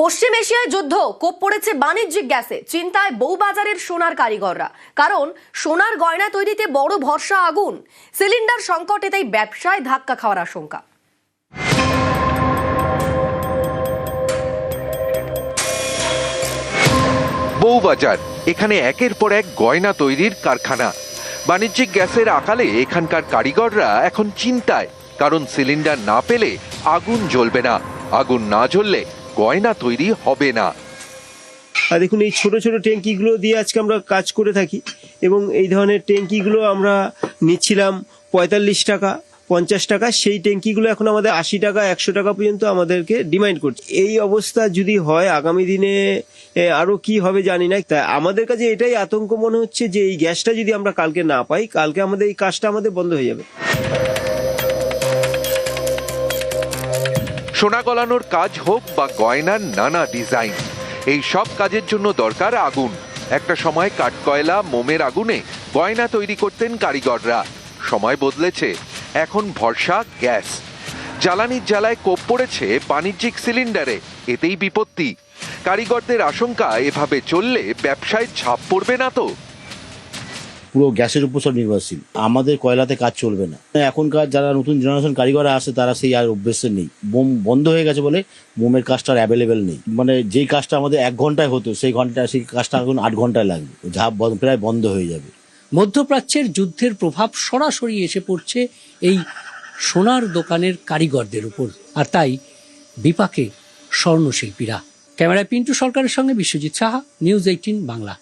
পশ্চিম এশিয়ায় যুদ্ধ কোপ পড়েছে বাণিজ্যিক গ্যাসে। চিন্তায় বউবাজারের সোনার কারিগররা, কারণ সোনার গয়না তৈরিতে বড় ভরসা আগুন। সিলিন্ডার সংকটে তাই ব্যবসায় ধাক্কা খাওয়ার আশঙ্কা। বউবাজার, এখানে একের পর এক গয়না তৈরির কারখানা। বাণিজ্যিক গ্যাসের আকালে এখানকার কারিগররা এখন চিন্তায়, কারণ সিলিন্ডার না পেলে আগুন জ্বলবে না, আগুন না জ্বললে গয়না তৈরি হবে না। আর দেখুন, এই ছোট ছোট ট্যাঙ্কিগুলো দিয়ে আজকে আমরা কাজ করে থাকি, এবং এই ধরনের ট্যাঙ্কিগুলো আমরা নিচ্ছিলাম ৪৫ টাকা, ৫০ টাকা। সেই ট্যাঙ্কিগুলো এখন আমাদের ৮০ টাকা, ১০০ টাকা পর্যন্ত আমাদেরকে ডিমান্ড করছে। এই অবস্থা যদি হয় আগামী দিনে আরো কি হবে জানি না। তাই আমাদের কাছে এটাই আতঙ্ক মনে হচ্ছে যে এই গ্যাসটা যদি আমরা কালকে না পাই, কালকে আমাদের এই কাজটা আমাদের বন্ধ হয়ে যাবে। সোনা গলানোর কাজ হোক বা গয়নার নানা ডিজাইন, এই সব কাজের জন্য দরকার আগুন। একটা সময় কাঠকয়লা, মোমের আগুনে গয়না তৈরি করতেন কারিগররা। সময় বদলেছে, এখন ভরসা গ্যাস। জ্বালানির জ্বালায় কোপ পড়েছে বাণিজ্যিক সিলিন্ডারে, এতেই বিপত্তি। কারিগরদের আশঙ্কা, এভাবে চললে ব্যবসায় ছাপ পড়বে না তো? পুরো গ্যাসের উপর সব নির্ভরশীল, আমাদের কয়লাতে কাজ চলবে না। এখনকার যারা নতুন জেনারেশন কারিগররা আসে তারা সেই আর অভ্যেসের নেই। বোম বন্ধ হয়ে গেছে বলে মোমের কাজটা আর অ্যাভেলেবেল নেই। মানে যেই কাজটা আমাদের ১ ঘন্টায় হতো সেই কাজটা এখন ৮ ঘন্টায় লাগবে, প্রায় বন্ধ হয়ে যাবে। মধ্যপ্রাচ্যের যুদ্ধের প্রভাব সরাসরি এসে পড়ছে এই সোনার দোকানের কারিগরদের উপর, আর তাই বিপাকে স্বর্ণশিল্পীরা। ক্যামেরায় পিন্টু সরকারের সঙ্গে বিশ্বজিৎ সাহা, নিউজ 18 বাংলা।